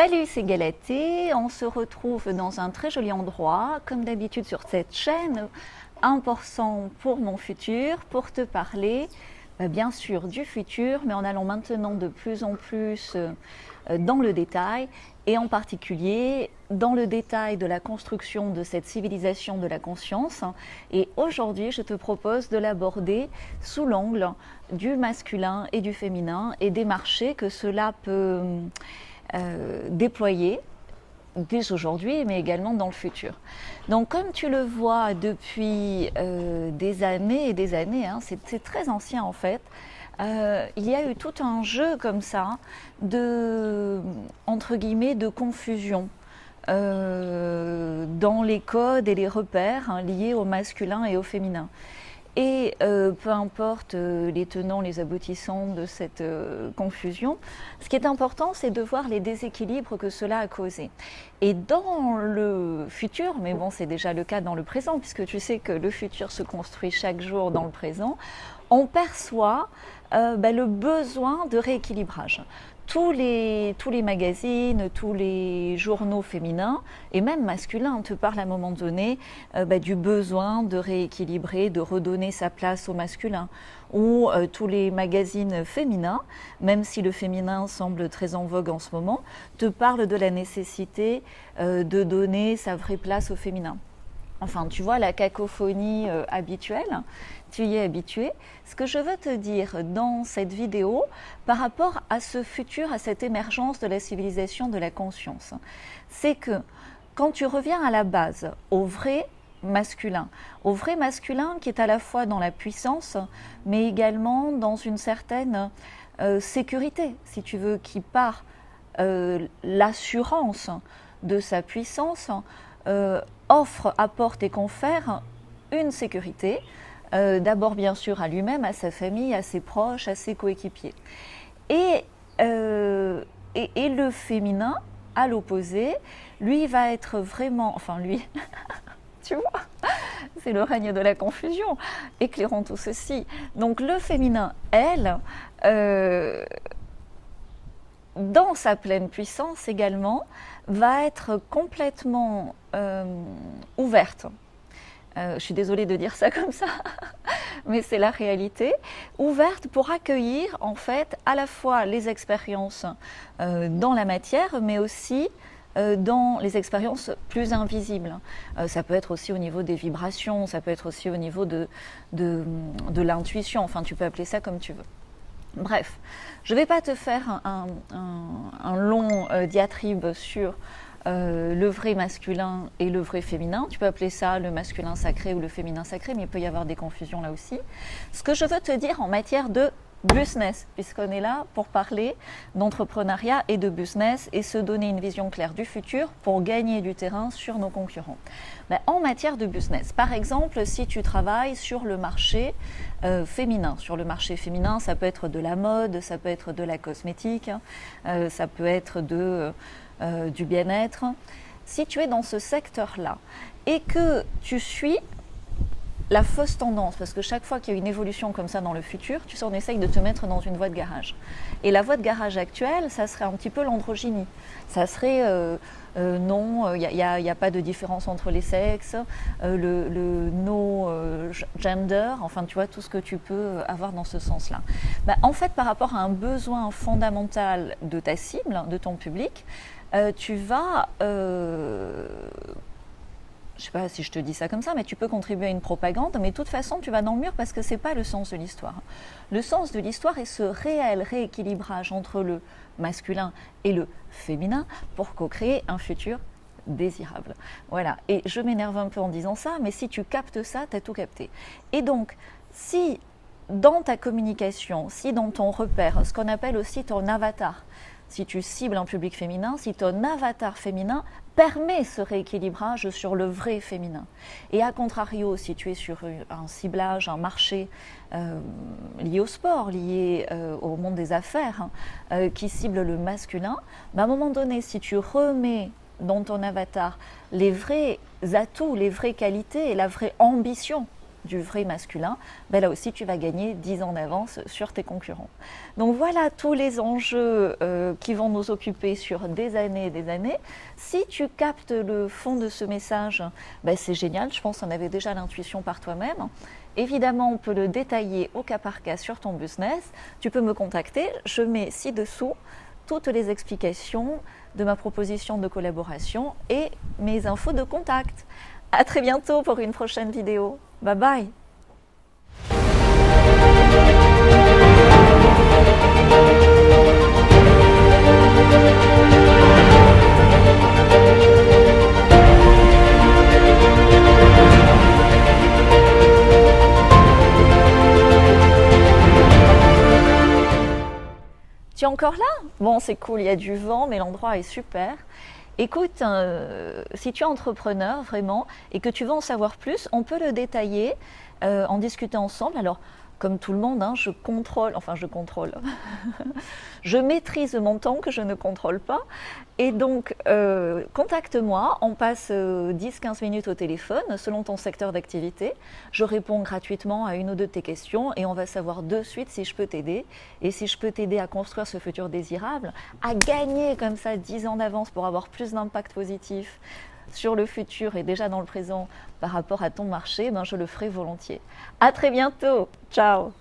Salut, c'est Galatée. On se retrouve dans un très joli endroit, comme d'habitude sur cette chaîne, 1% pour mon futur, pour te parler, bien sûr, du futur, mais en allant maintenant de plus en plus dans le détail, et en particulier dans le détail de la construction de cette civilisation de la conscience. Et aujourd'hui, je te propose de l'aborder sous l'angle du masculin et du féminin et des marchés que cela peut déployer dès aujourd'hui, mais également dans le futur. Donc, comme tu le vois depuis des années et des années, c'est très ancien en fait, il y a eu tout un jeu comme ça de, entre guillemets, de confusion dans les codes et les repères liés au masculin et au féminin. Et peu importe les tenants, les aboutissants de cette confusion, ce qui est important, c'est de voir les déséquilibres que cela a causés. Et dans le futur, mais bon, c'est déjà le cas dans le présent, puisque tu sais que le futur se construit chaque jour dans le présent, on perçoit le besoin de rééquilibrage. Tous les magazines, tous les journaux féminins et même masculins te parlent à un moment donné du besoin de rééquilibrer, de redonner sa place au masculin. Ou tous les magazines féminins, même si le féminin semble très en vogue en ce moment, te parlent de la nécessité de donner sa vraie place au féminin. Enfin, tu vois la cacophonie habituelle, tu y es habitué. Ce que je veux te dire dans cette vidéo par rapport à ce futur, à cette émergence de la civilisation de la conscience, c'est que quand tu reviens à la base, au vrai masculin qui est à la fois dans la puissance, mais également dans une certaine sécurité, si tu veux, qui part l'assurance de sa puissance, apporte et confère une sécurité, d'abord bien sûr à lui-même, à sa famille, à ses proches, à ses coéquipiers. Et le féminin, à l'opposé, lui va être vraiment, enfin lui, tu vois, c'est le règne de la confusion, éclairons tout ceci. Donc le féminin, elle, dans sa pleine puissance également, va être complètement ouverte. Je suis désolée de dire ça comme ça, mais c'est la réalité. Ouverte pour accueillir en fait à la fois les expériences dans la matière, mais aussi dans les expériences plus invisibles. Ça peut être aussi au niveau des vibrations, ça peut être aussi au niveau de l'intuition, enfin tu peux appeler ça comme tu veux. Bref, je ne vais pas te faire un long diatribe sur le vrai masculin et le vrai féminin. Tu peux appeler ça le masculin sacré ou le féminin sacré, mais il peut y avoir des confusions là aussi. Ce que je veux te dire en matière de business, puisqu'on est là pour parler d'entrepreneuriat et de business et se donner une vision claire du futur pour gagner du terrain sur nos concurrents. En matière de business, par exemple, si tu travailles sur le marché féminin, ça peut être de la mode, ça peut être de la cosmétique, ça peut être du bien-être. Si tu es dans ce secteur-là et que tu suis la fausse tendance, parce que chaque fois qu'il y a une évolution comme ça dans le futur, tu sais, on essaye de te mettre dans une voie de garage. Et la voie de garage actuelle, ça serait un petit peu l'androgynie. Ça serait non, il n'y a pas de différence entre les sexes, le no gender, enfin tu vois, tout ce que tu peux avoir dans ce sens-là. En fait, par rapport à un besoin fondamental de ta cible, de ton public, tu vas... je ne sais pas si je te dis ça comme ça, mais tu peux contribuer à une propagande, mais de toute façon, tu vas dans le mur parce que ce n'est pas le sens de l'histoire. Le sens de l'histoire est ce réel rééquilibrage entre le masculin et le féminin pour co-créer un futur désirable. Voilà, et je m'énerve un peu en disant ça, mais si tu captes ça, tu as tout capté. Et donc, si dans ta communication, si dans ton repère, ce qu'on appelle aussi ton avatar, si tu cibles un public féminin, si ton avatar féminin permet ce rééquilibrage sur le vrai féminin. Et à contrario, si tu es sur un ciblage, un marché lié au sport, lié au monde des affaires, qui cible le masculin, à un moment donné, si tu remets dans ton avatar les vrais atouts, les vraies qualités et la vraie ambition du vrai masculin, ben là aussi tu vas gagner 10 ans d'avance sur tes concurrents. Donc voilà tous les enjeux qui vont nous occuper sur des années et des années. Si tu captes le fond de ce message, ben c'est génial, je pense qu'on avait déjà l'intuition par toi-même. Évidemment, on peut le détailler au cas par cas sur ton business. Tu peux me contacter, je mets ci-dessous toutes les explications de ma proposition de collaboration et mes infos de contact. À très bientôt pour une prochaine vidéo. Bye bye. Tu es encore là? Bon, c'est cool, il y a du vent, mais l'endroit est super. Écoute, si tu es entrepreneur vraiment et que tu veux en savoir plus, on peut le détailler, en discuter ensemble. Alors, comme tout le monde, hein, je contrôle, je maîtrise mon temps que je ne contrôle pas. Et donc, contacte-moi, on passe 10-15 minutes au téléphone selon ton secteur d'activité. Je réponds gratuitement à une ou deux de tes questions et on va savoir de suite si je peux t'aider. Et si je peux t'aider à construire ce futur désirable, à gagner comme ça 10 ans d'avance pour avoir plus d'impact positif sur le futur et déjà dans le présent par rapport à ton marché, ben je le ferai volontiers. À très bientôt. Ciao.